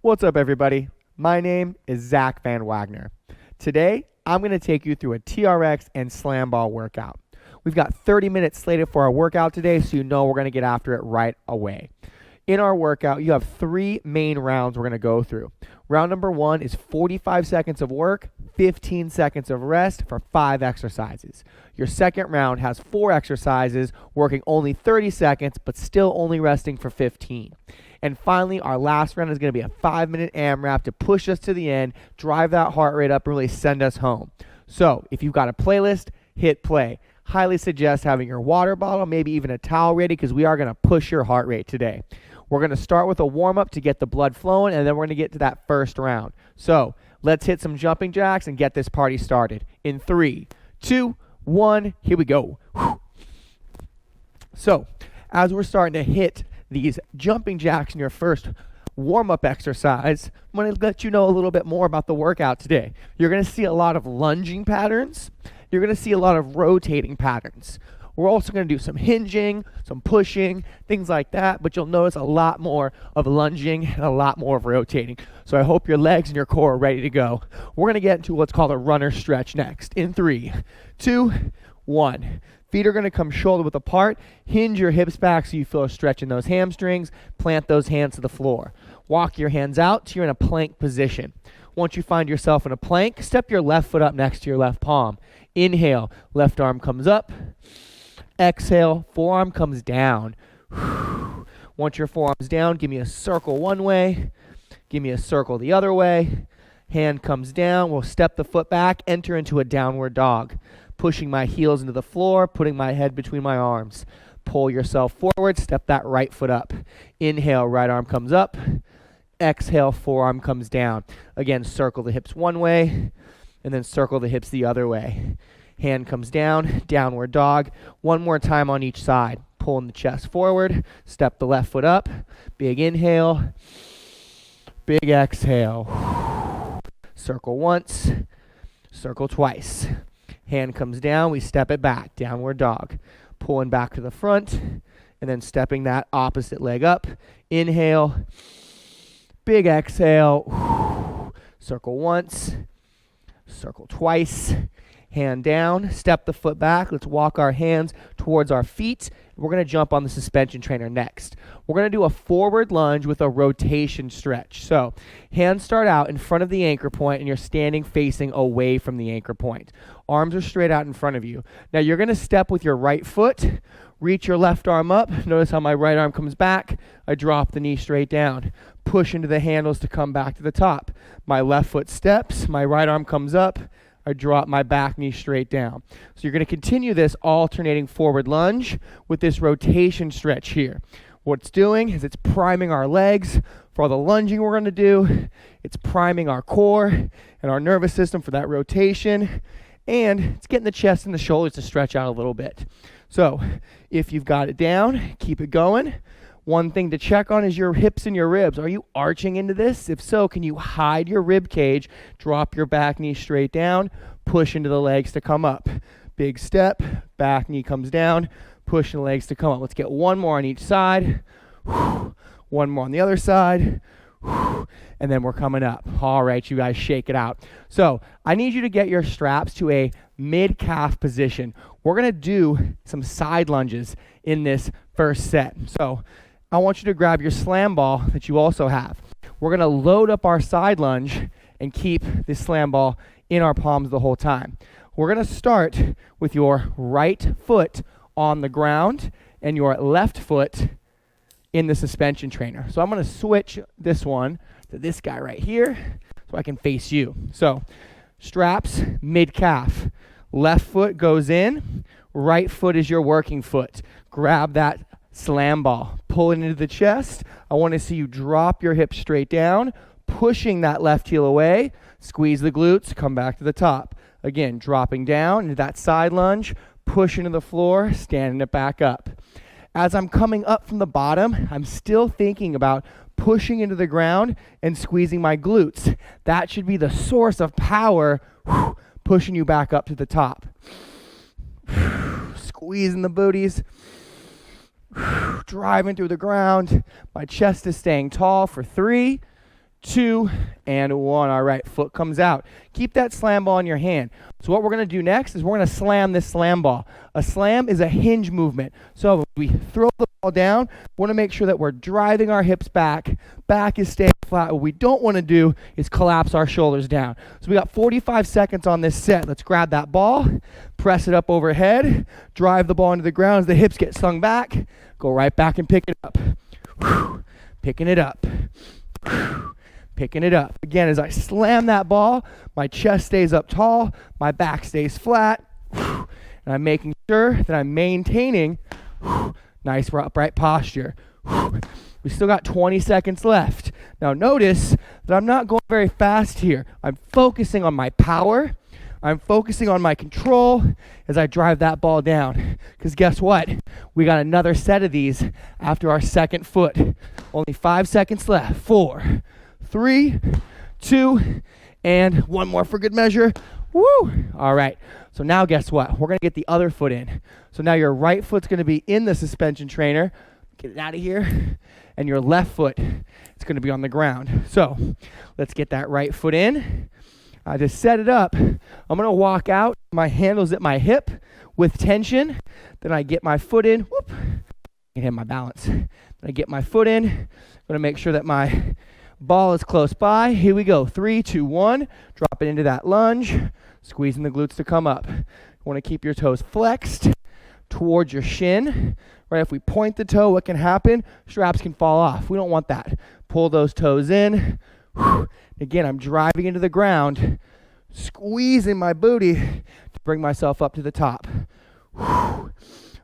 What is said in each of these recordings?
What's up, everybody? My name is Zack Van Wagoner. Today, I'm going to take you through a TRX and slam ball workout. We've got 30 minutes slated for our workout today, so you know we're going to get after it right away. In our workout, you have 3 main rounds we're going to go through. Round number 1 is 45 seconds of work, 15 seconds of rest for 5 exercises. Your second round has 4 exercises, working only 30 seconds, but still only resting for 15. And finally, our last round is going to be a 5-minute AMRAP to push us to the end, drive that heart rate up, and really send us home. So if you've got a playlist, hit play. Highly suggest having your water bottle, maybe even a towel ready, because we are going to push your heart rate today. We're going to start with a warm-up to get the blood flowing, and then we're going to get to that first round. So let's hit some jumping jacks and get this party started. In 3, 2, 1, here we go. So as we're starting to hit these jumping jacks in your first warm-up exercise, I'm going to let you know a little bit more about the workout today. You're going to see a lot of lunging patterns. You're going to see a lot of rotating patterns. We're also going to do some hinging, some pushing, things like that, but you'll notice a lot more of lunging and a lot more of rotating. So I hope your legs and your core are ready to go. We're going to get into what's called a runner stretch next. In 3, 2, 1. Feet are going to come shoulder width apart. Hinge your hips back so you feel a stretch in those hamstrings. Plant those hands to the floor. Walk your hands out till you're in a plank position. Once you find yourself in a plank, step your left foot up next to your left palm. Inhale, left arm comes up. Exhale, forearm comes down. Once your forearm's down, give me a circle one way. Give me a circle the other way. Hand comes down. We'll step the foot back, enter into a downward dog. Pushing my heels into the floor, putting my head between my arms. Pull yourself forward, step that right foot up. Inhale, right arm comes up. Exhale, forearm comes down. Again, circle the hips one way, and then circle the hips the other way. Hand comes down, downward dog. One more time on each side. Pulling the chest forward, step the left foot up. Big inhale, big exhale. Circle once, circle twice. Hand comes down, we step it back, downward dog. Pulling back to the front, and then stepping that opposite leg up. Inhale, big exhale. Circle once, circle twice. Hand down, step the foot back. Let's walk our hands towards our feet. We're going to jump on the suspension trainer next. We're going to do a forward lunge with a rotation stretch. So hands start out in front of the anchor point, and you're standing facing away from the anchor point. Arms are straight out in front of you. Now you're going to step with your right foot, reach your left arm up. Notice how my right arm comes back. I drop the knee straight down. Push into the handles to come back to the top. My left foot steps, my right arm comes up. I drop my back knee straight down. So you're going to continue this alternating forward lunge with this rotation stretch here. What it's doing is it's priming our legs for all the lunging we're going to do. It's priming our core and our nervous system for that rotation. And it's getting the chest and the shoulders to stretch out a little bit. So if you've got it down, keep it going. One thing to check on is your hips and your ribs. Are you arching into this? If so, can you hide your rib cage, drop your back knee straight down, push into the legs to come up. Big step, back knee comes down, pushing the legs to come up. Let's get one more on each side. One more on the other side. And then we're coming up. All right, you guys, shake it out. So I need you to get your straps to a mid-calf position. We're going to do some side lunges in this first set. So I want you to grab your slam ball that you also have. We're going to load up our side lunge and keep this slam ball in our palms the whole time. We're going to start with your right foot on the ground and your left foot in the suspension trainer. So I'm going to switch this one to this guy right here so I can face you. So straps, mid-calf. Left foot goes in. Right foot is your working foot. Grab that slam ball. Pull it into the chest. I want to see you drop your hips straight down, pushing that left heel away. Squeeze the glutes. Come back to the top. Again, dropping down into that side lunge. Push into the floor. Standing it back up. As I'm coming up from the bottom, I'm still thinking about pushing into the ground and squeezing my glutes. That should be the source of power, pushing you back up to the top. Squeezing the booties. Driving through the ground. My chest is staying tall for 3, 2, and 1. All right, foot comes out. Keep that slam ball in your hand. So what we're going to do next is we're going to slam this slam ball. A slam is a hinge movement. So if we throw the ball down, we want to make sure that we're driving our hips back. Back is staying flat. What we don't want to do is collapse our shoulders down. So we got 45 seconds on this set. Let's grab that ball, press it up overhead, drive the ball into the ground as the hips get slung back, go right back and pick it up. Picking it up. Picking it up. Again, as I slam that ball, my chest stays up tall, my back stays flat, and I'm making sure that I'm maintaining nice upright posture. We still got 20 seconds left. Now notice that I'm not going very fast here. I'm focusing on my power. I'm focusing on my control as I drive that ball down. Because guess what? We got another set of these after our second foot. Only 5 seconds left. 4, 3, 2, and 1 more for good measure. Woo! All right. So now guess what? We're going to get the other foot in. So now your right foot's going to be in the suspension trainer. Get it out of here. And your left foot is going to be on the ground. So let's get that right foot in. I just set it up. I'm going to walk out. My handle's at my hip with tension. Then I get my foot in. Whoop. I can hit my balance. Then I get my foot in. I'm going to make sure that my ball is close by. Here we go. 3, 2, 1. Drop it into that lunge. Squeezing the glutes to come up. You want to keep your toes flexed towards your shin. Right? If we point the toe, what can happen? Straps can fall off. We don't want that. Pull those toes in. Again, I'm driving into the ground, squeezing my booty to bring myself up to the top.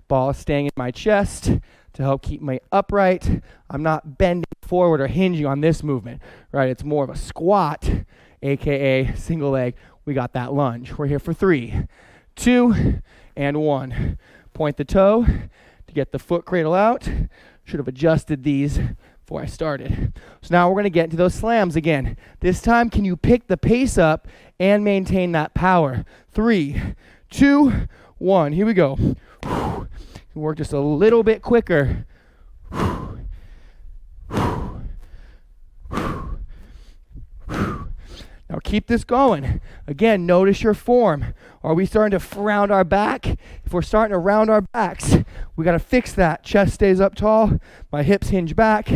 Ball is staying in my chest to help keep me upright. I'm not bending forward or hinging on this movement, right? It's more of a squat, aka single leg. We got that lunge. We're here for 3, 2, and 1. Point the toe to get the foot cradle out. Should have adjusted these before I started. So now we're going to get into those slams again. This time, can you pick the pace up and maintain that power? 3, 2, 1. Here we go. Work just a little bit quicker. Now keep this going. Again, notice your form. Are we starting to round our back? If we're starting to round our backs, we got to fix that. Chest stays up tall. My hips hinge back.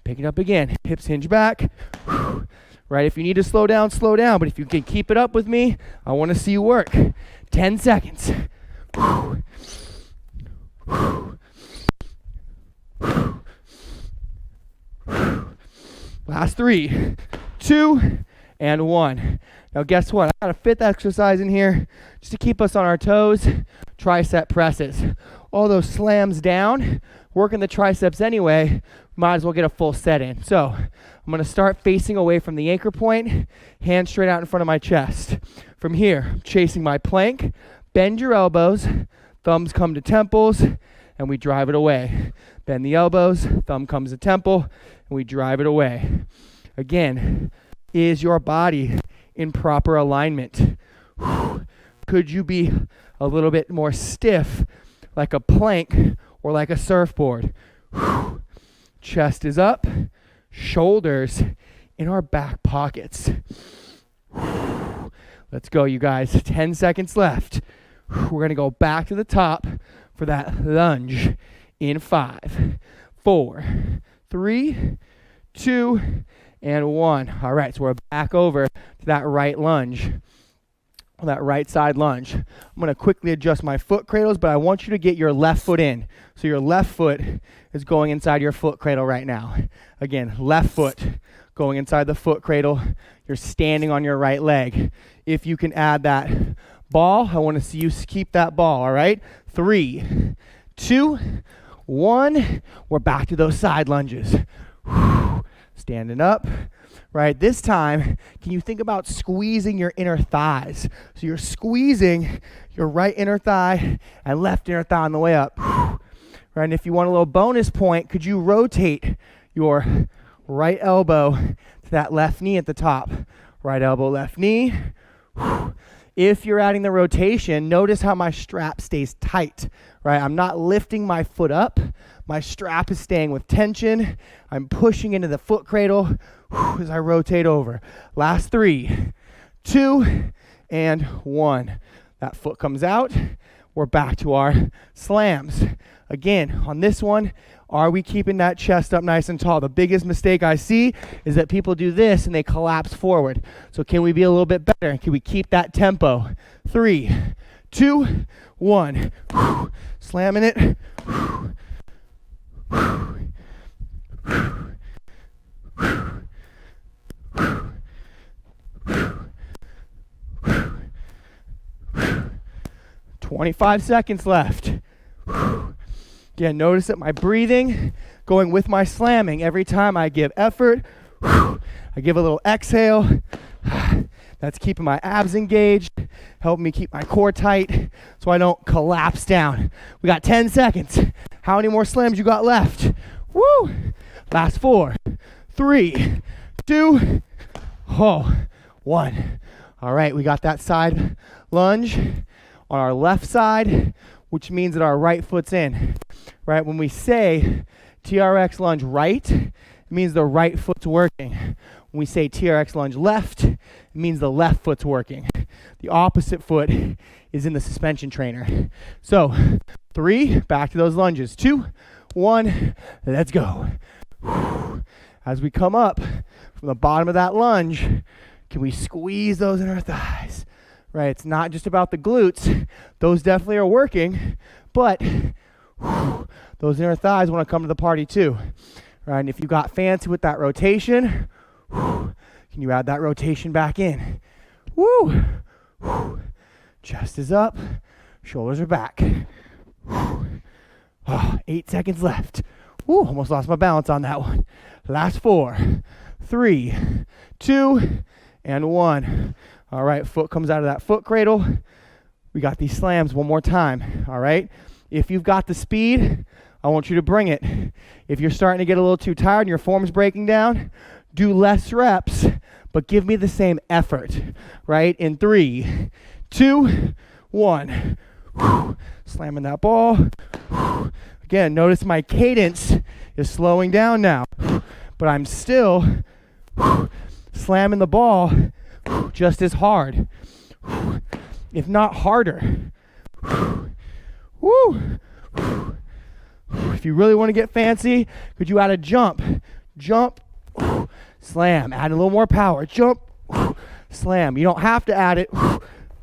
Pick it up again. Hips hinge back. Right? If you need to slow down, slow down. But if you can keep it up with me, I want to see you work. 10 seconds. Last 3, 2, and 1. Now guess what? I got a fifth exercise in here just to keep us on our toes. Tricep presses. All those slams down, working the triceps anyway, might as well get a full set in. So I'm going to start facing away from the anchor point, hands straight out in front of my chest. From here, I'm chasing my plank. Bend your elbows, thumbs come to temples, and we drive it away. Bend the elbows, thumb comes to temple, and we drive it away. Again, is your body in proper alignment? Could you be a little bit more stiff, like a plank or like a surfboard? Chest is up, shoulders in our back pockets. Let's go, you guys. 10 seconds left. We're going to go back to the top for that lunge in 5, 4, 3, 2, and 1. All right, so we're back over to that right lunge, that right side lunge. I'm going to quickly adjust my foot cradles, but I want you to get your left foot in. So your left foot is going inside your foot cradle right now. Again, left foot going inside the foot cradle. You're standing on your right leg. If you can add that ball, I want to see you keep that ball, all right? 3, 2, 1. We're back to those side lunges. Standing up, right? This time, can you think about squeezing your inner thighs? So you're squeezing your right inner thigh and left inner thigh on the way up. Right? And if you want a little bonus point, could you rotate your right elbow to that left knee at the top? Right elbow, left knee. If you're adding the rotation, notice how my strap stays tight, right? I'm not lifting my foot up. My strap is staying with tension. I'm pushing into the foot cradle as I rotate over. Last 3, 2, and 1. That foot comes out. We're back to our slams. Again, on this one, are we keeping that chest up nice and tall? The biggest mistake I see is that people do this and they collapse forward. So can we be a little bit better? Can we keep that tempo? 3, 2, 1. Slamming it. 25 seconds left. Again, notice that my breathing going with my slamming. Every time I give effort, I give a little exhale. That's keeping my abs engaged, helping me keep my core tight so I don't collapse down. We got 10 seconds. How many more slams you got left? Woo! Last 4, 3, 2, 1. All right, we got that side lunge on our left side, which means that our right foot's in, right? When we say TRX lunge right, it means the right foot's working. When we say TRX lunge left, it means the left foot's working. The opposite foot is in the suspension trainer. So 3, back to those lunges. 2, 1, let's go. As we come up from the bottom of that lunge, can we squeeze those inner thighs? Right, it's not just about the glutes. Those definitely are working, but those inner thighs want to come to the party too. Right, and if you got fancy with that rotation, can you add that rotation back in? Woo! Chest is up, shoulders are back. 8 seconds left. Woo, almost lost my balance on that one. Last 4, 3, 2, and 1. All right, foot comes out of that foot cradle. We got these slams one more time, all right? If you've got the speed, I want you to bring it. If you're starting to get a little too tired and your form's breaking down, do less reps, but give me the same effort, right? In 3, 2, 1. Slamming that ball. Again, notice my cadence is slowing down now, but I'm still slamming the ball just as hard, if not harder. Woo! If you really want to get fancy, could you add a jump? Jump, slam. Add a little more power. Jump, slam. You don't have to add it.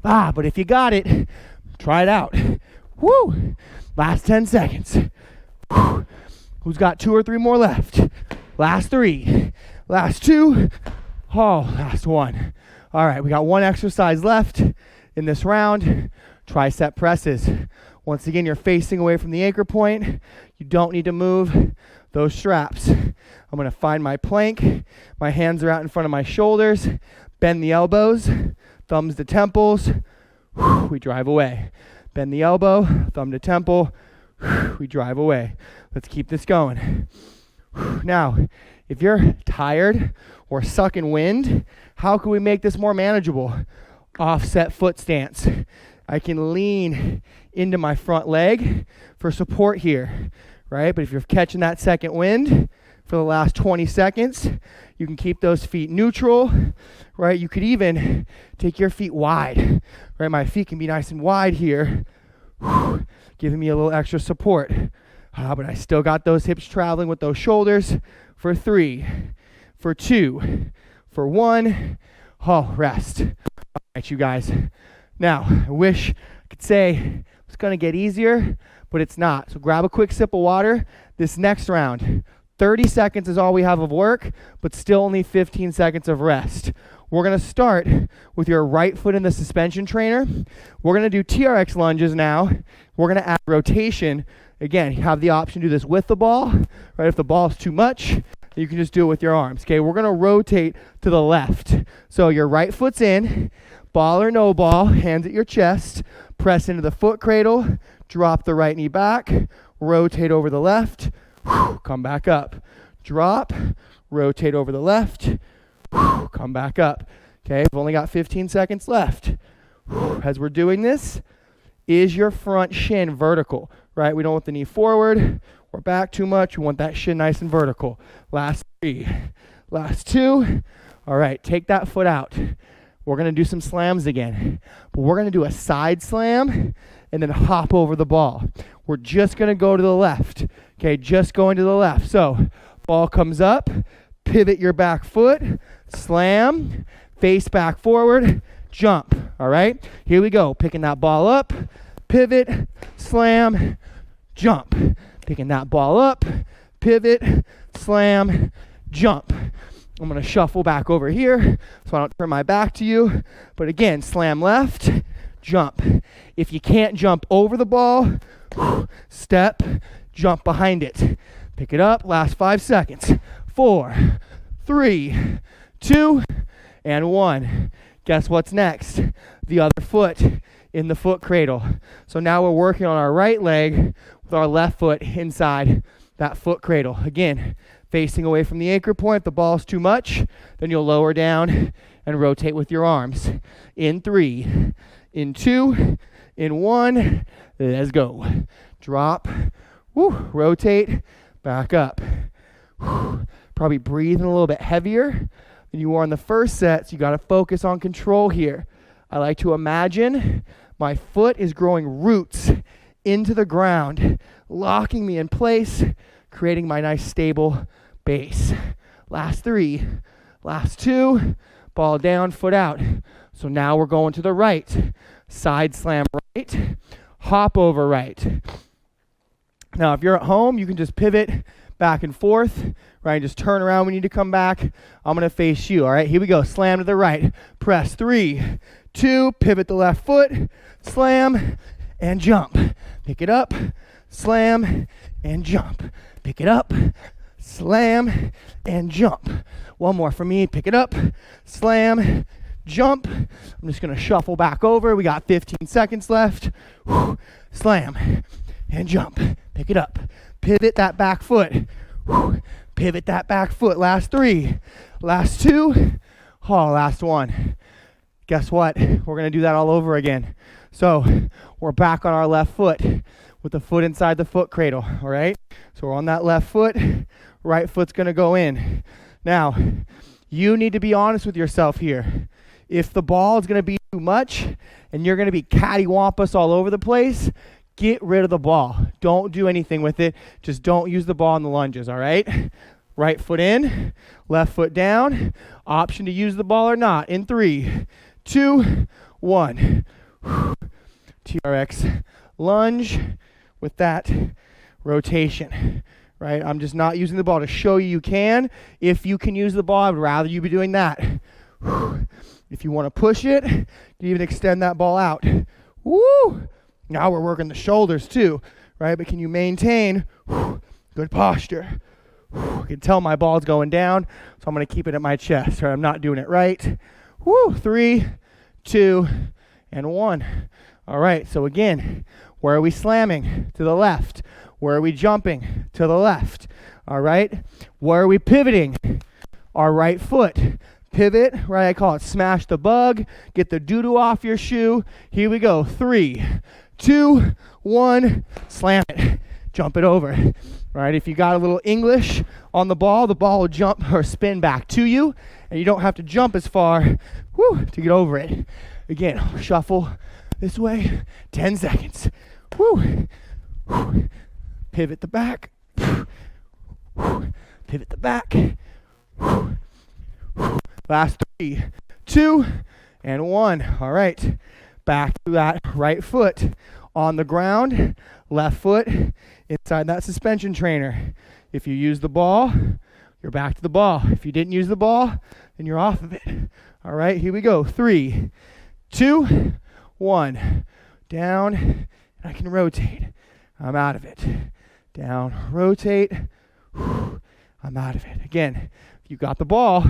But if you got it, try it out. Woo! Last 10 seconds. Who's got 2 or 3 more left? Last 3. Last 2. Last 1. All right, we got 1 exercise left in this round. Tricep presses. Once again, you're facing away from the anchor point. You don't need to move those straps. I'm going to find my plank. My hands are out in front of my shoulders. Bend the elbows, thumbs to temples. We drive away. Bend the elbow, thumb to temple. We drive away. Let's keep this going. Now, if you're tired or sucking wind, how can we make this more manageable? Offset foot stance. I can lean into my front leg for support here, right? But if you're catching that second wind for the last 20 seconds, you can keep those feet neutral, right? You could even take your feet wide, right? My feet can be nice and wide here, giving me a little extra support. But I still got those hips traveling with those shoulders for 3, for 2, for 1. Rest. All right, you guys. Now, I wish I could say it's going to get easier, but it's not. So grab a quick sip of water. This next round, 30 seconds is all we have of work, but still only 15 seconds of rest. We're going to start with your right foot in the suspension trainer. We're going to do TRX lunges now. We're going to add rotation. Again, you have the option to do this with the ball, right? If the ball's too much, you can just do it with your arms, okay? We're going to rotate to the left. So your right foot's in, ball or no ball, hands at your chest, press into the foot cradle, drop the right knee back, rotate over the left, come back up. Drop, rotate over the left, come back up. Okay, we've only got 15 seconds left. As we're doing this, is your front shin vertical, right? We don't want the knee forward or back too much. We want that shin nice and vertical. Last 3, last 2. All right, take that foot out. We're going to do some slams again, but we're going to do a side slam and then hop over the ball. We're just going to go to the left, okay, just going to the left. So ball comes up, pivot your back foot, slam, face back forward, jump, all right? Here we go, picking that ball up, pivot, slam, jump. Picking that ball up, pivot, slam, jump. I'm going to shuffle back over here so I don't turn my back to you. But again, slam left, jump. If you can't jump over the ball, step, jump behind it. Pick it up, last 5 seconds. 4, 3, 2, and 1. Guess what's next? The other foot in the foot cradle. So now we're working on our right leg with our left foot inside that foot cradle. Again, facing away from the anchor point. If the ball's too much, then you'll lower down and rotate with your arms. In 3, in 2, in 1. Let's go. Drop, rotate, back up. Probably breathing a little bit heavier than you were on the first set, so you got to focus on control here. I like to imagine my foot is growing roots into the ground, locking me in place, creating my nice stable base. Last 3, last 2, ball down, foot out. So now we're going to the right. Side slam right, hop over right. Now if you're at home, you can just pivot back and forth, right? Just turn around when you need to come back. I'm going to face you, all right? Here we go. Slam to the right. Press 3, 2, pivot the left foot, slam, and jump. Pick it up, slam, and jump. Pick it up, slam, and jump. One more for me. Pick it up, slam, jump. I'm just going to shuffle back over. We got 15 seconds left. Slam, and jump. Pick it up. Pivot that back foot. Pivot that back foot. Last 3, last 2, last 1. Guess what? We're going to do that all over again. So we're back on our left foot with the foot inside the foot cradle, all right? So we're on that left foot. Right foot's going to go in. Now, you need to be honest with yourself here. If the ball is going to be too much and you're going to be cattywampus all over the place, get rid of the ball. Don't do anything with it. Just don't use the ball in the lunges, all right? Right foot in, left foot down. Option to use the ball or not. In 3, 2, 1. TRX lunge with that rotation, right? I'm just not using the ball to show you can. If you can use the ball, I would rather you be doing that. If you want to push it, you can even extend that ball out. Woo! Now we're working the shoulders too, right? But can you maintain good posture? I can tell my ball's going down, so I'm going to keep it at my chest, right? I'm not doing it right. 3, 2, and 1. All right, so again, where are we slamming? To the left. Where are we jumping? To the left. All right, where are we pivoting? Our right foot. Pivot, right? I call it smash the bug. Get the doo-doo off your shoe. Here we go. 3, 2, 1. Slam it. Jump it over. All right, if you got a little English on the ball will jump or spin back to you, and you don't have to jump as far to get over it. Again, shuffle this way. 10 seconds. Pivot the back. Pivot the back. Last 3, 2, and 1. All right, back to that right foot on the ground, left foot inside that suspension trainer. If you use the ball, you're back to the ball. If you didn't use the ball, then you're off of it. All right, here we go. 3, 2, 1. Down, and I can rotate. I'm out of it. Down, rotate. I'm out of it. Again, if you got the ball,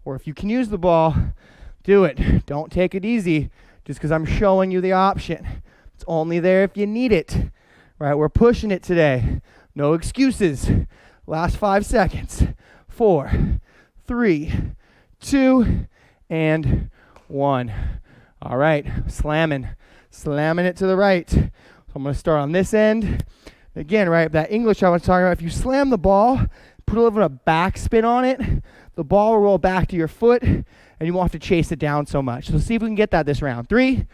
or if you can use the ball, do it. Don't take it easy just because I'm showing you the option. It's only there if you need it. Right, we're pushing it today. No excuses. Last 5 seconds. 4, 3, 2, and 1. All right, slamming it to the right. So I'm going to start on this end. Again, right, that English I was talking about, if you slam the ball, put a little bit of backspin on it, the ball will roll back to your foot, and you won't have to chase it down so much. So see if we can get that this round. 3,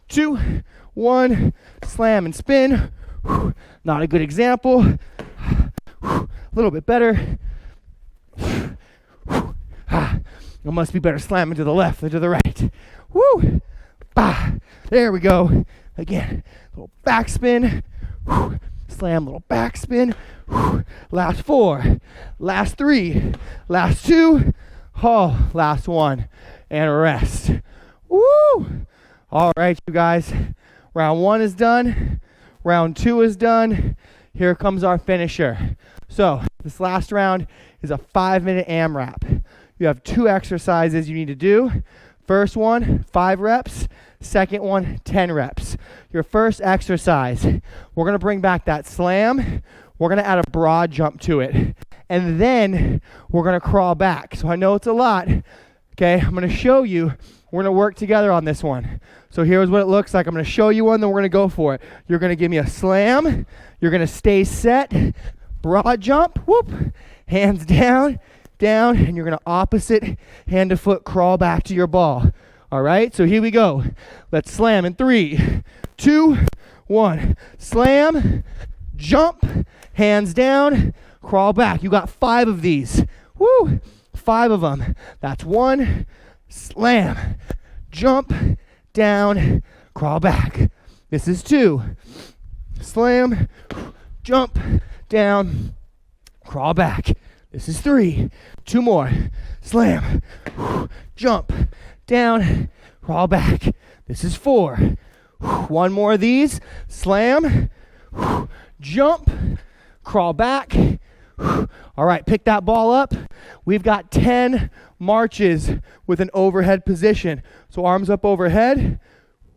2, 1, slam and spin. Not a good example. A little bit better. It must be better slamming to the left than to the right. Woo! There we go. Again, little backspin. Slam, little backspin. Last 4. Last 3. Last 2. Oh, last 1. And rest. Woo! All right, you guys. Round 1 is done. Round 2 is done. Here comes our finisher. So this last round is a 5-minute AMRAP. You have 2 exercises you need to do. First one, 5 reps. Second one, 10 reps. Your first exercise, we're going to bring back that slam. We're going to add a broad jump to it. And then we're going to crawl back. So I know it's a lot. Okay, I'm going to show you. We're going to work together on this one. So here's what it looks like. I'm going to show you one, then we're going to go for it. You're going to give me a slam. You're going to stay set. Broad jump. Whoop. Hands down, down. And you're going to opposite hand to foot crawl back to your ball. All right, so here we go. Let's slam in 3, 2, 1. Slam, jump, hands down, crawl back. You got 5 of these. Woo, 5 of them. That's 1, slam, jump, down, crawl back. This is 2. Slam, jump, down, crawl back. This is 3. 2 more. Slam, jump, down, crawl back. This is 4. 1 more of these. Slam, jump, crawl back. All right, pick that ball up. We've got 10 marches with an overhead position. So arms up overhead.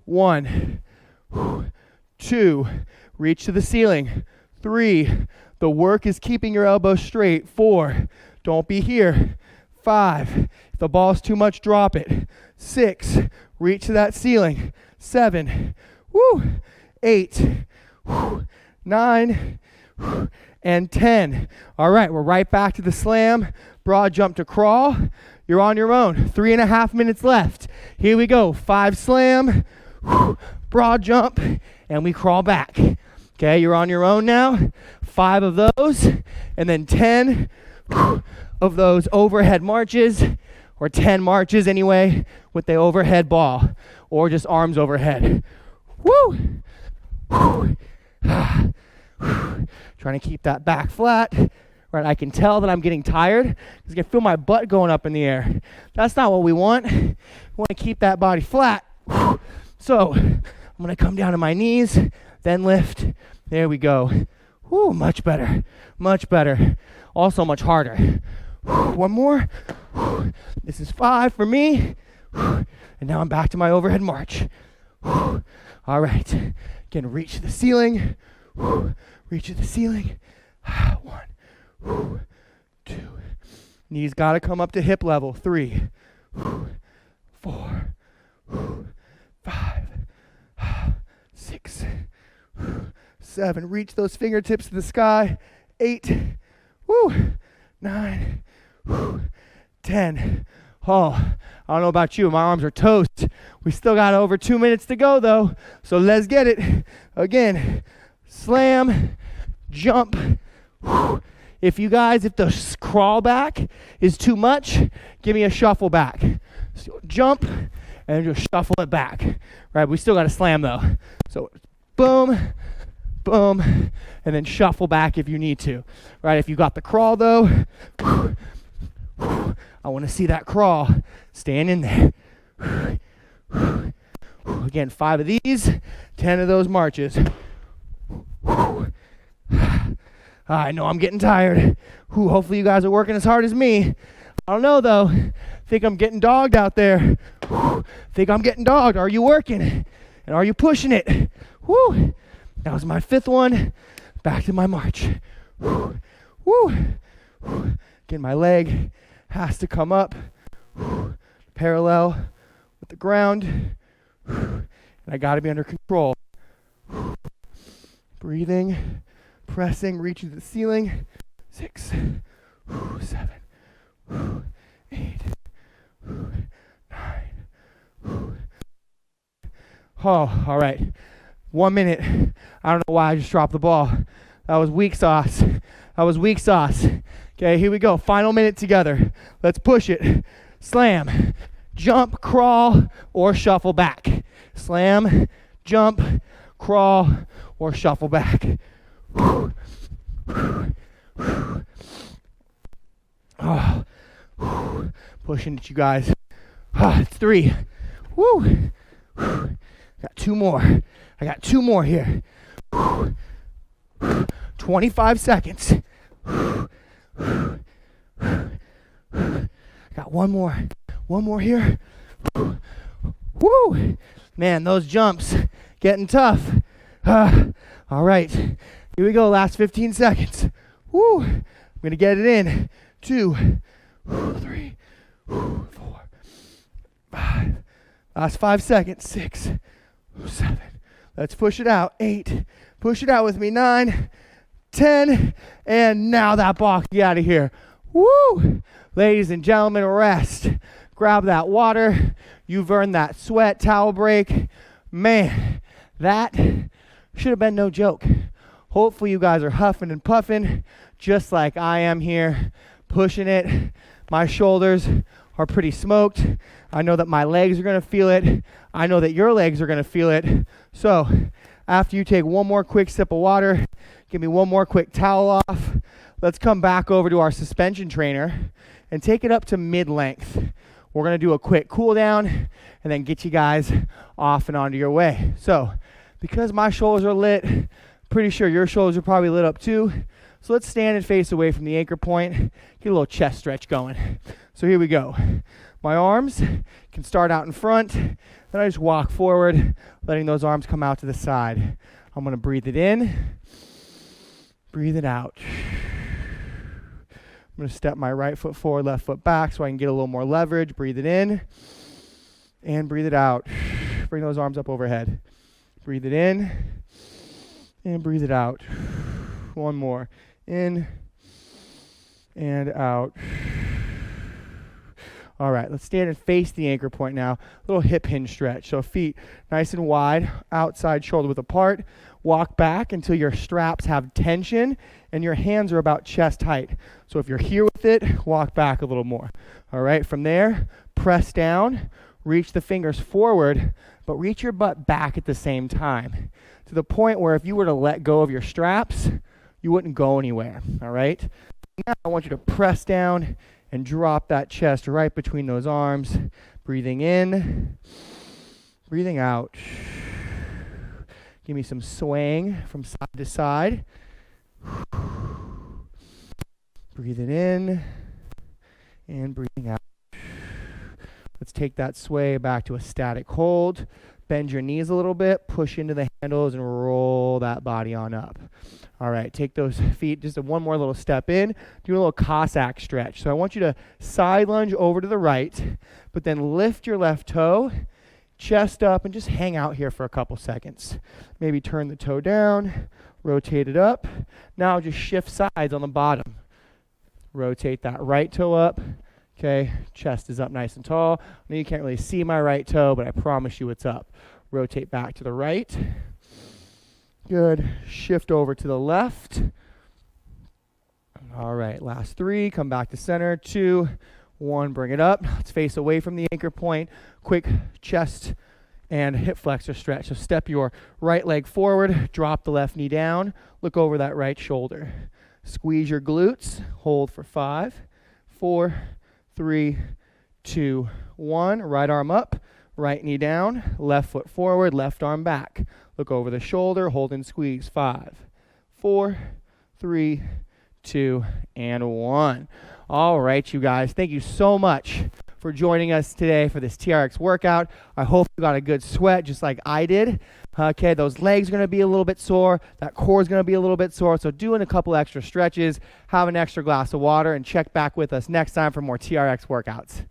1, 2, reach to the ceiling. 3, the work is keeping your elbows straight. 4, don't be here. 5, if the ball's too much, drop it. 6, reach to that ceiling. 7, 8, 9, and 10. All right, we're right back to the slam, broad jump to crawl. You're on your own. 3.5 minutes left. Here we go. 5 slam, broad jump, and we crawl back. Okay, you're on your own now. 5 of those, and then 10 of those overhead marches, or 10 marches anyway, with the overhead ball, or just arms overhead. Woo! Trying to keep that back flat. Right, I can tell that I'm getting tired because I can feel my butt going up in the air. That's not what we want. We want to keep that body flat. So I'm going to come down to my knees, then lift. There we go. Woo, much better. Much better. Also much harder. 1 more. This is 5 for me. And now I'm back to my overhead march. All right. Again, reach to the ceiling. Reach to the ceiling. 1, 2. Knees got to come up to hip level. 3, 4, 5, 6, 7. Reach those fingertips to the sky. 8, 9, 10. Oh, I don't know about you. My arms are toast. We still got over 2 minutes to go, though. So let's get it. Again, slam, jump. If the crawl back is too much, give me a shuffle back. So jump and just shuffle it back. Right, we still got to slam, though. So boom, boom, and then shuffle back if you need to. Right, if you got the crawl, though, I want to see that crawl. Stand in there. Again, 5 of these, 10 of those marches. I know I'm getting tired. Hopefully you guys are working as hard as me. I don't know, though. Think I'm getting dogged out there. Think I'm getting dogged. Are you working? And are you pushing it? That was my 5th one. Back to my march. Again, my leg has to come up parallel with the ground. And I got to be under control. Breathing, pressing, reaching to the ceiling. 6, 7, 8, 9. Oh, all right. 1 minute. I don't know why I just dropped the ball. That was weak sauce. Okay, here we go. Final minute together. Let's push it. Slam, jump, crawl, or shuffle back. Slam, jump, crawl, or shuffle back. Oh, pushing it, you guys. It's 3. Woo. Got 2 more. I got 2 more here. 25 seconds. Got 1 more. 1 more here. Woo! Man, those jumps getting tough. All right. Here we go. Last 15 seconds. Woo! I'm going to get it in. 2, 3, 4, 5. Last 5 seconds. 6, 7. Let's push it out. 8. Push it out with me. 9, 10. And now that ball can get out of here. Woo! Ladies and gentlemen, rest. Grab that water. You've earned that sweat towel break. Man, that should have been no joke. Hopefully you guys are huffing and puffing just like I am here, pushing it. My shoulders are pretty smoked. I know that my legs are going to feel it. I know that your legs are going to feel it. So after you take 1 more quick sip of water, give me 1 more quick towel off. Let's come back over to our suspension trainer and take it up to mid-length. We're going to do a quick cool down and then get you guys off and onto your way. So because my shoulders are lit, pretty sure your shoulders are probably lit up too. So let's stand and face away from the anchor point. Get a little chest stretch going. So here we go. My arms can start out in front. Then I just walk forward, letting those arms come out to the side. I'm going to breathe it in. Breathe it out. I'm going to step my right foot forward, left foot back so I can get a little more leverage. Breathe it in and breathe it out. Bring those arms up overhead. Breathe it in and breathe it out. 1 more. In and out. All right, let's stand and face the anchor point now. A little hip hinge stretch. So feet nice and wide, outside shoulder width apart. Walk back until your straps have tension and your hands are about chest height. So if you're here with it, walk back a little more. All right, from there, press down, reach the fingers forward, but reach your butt back at the same time to the point where if you were to let go of your straps, you wouldn't go anywhere. All right, now I want you to press down and drop that chest right between those arms. Breathing in, breathing out. Give me some swaying from side to side. Breathing in and breathing out. Let's take that sway back to a static hold. Bend your knees a little bit, push into the handles, and roll that body on up. All right, take those feet just 1 more little step in. Do a little Cossack stretch. So I want you to side lunge over to the right, but then lift your left toe, chest up, and just hang out here for a couple seconds. Maybe turn the toe down, rotate it up. Now just shift sides on the bottom. Rotate that right toe up. Okay, chest is up nice and tall. I know you can't really see my right toe, but I promise you it's up. Rotate back to the right. Good. Shift over to the left. All right, last 3. Come back to center. 2, 1, bring it up. Let's face away from the anchor point. Quick chest and hip flexor stretch. So step your right leg forward, drop the left knee down, look over that right shoulder. Squeeze your glutes, hold for 5, 4, 3, 2, 1. Right arm up, right knee down, left foot forward, left arm back. Look over the shoulder, hold and squeeze. 5, 4, 3, 2, and 1. All right, you guys, thank you so much for joining us today for this TRX workout. I hope you got a good sweat just like I did. Okay, those legs are going to be a little bit sore. That core is going to be a little bit sore. So doing a couple extra stretches, have an extra glass of water, and check back with us next time for more TRX workouts.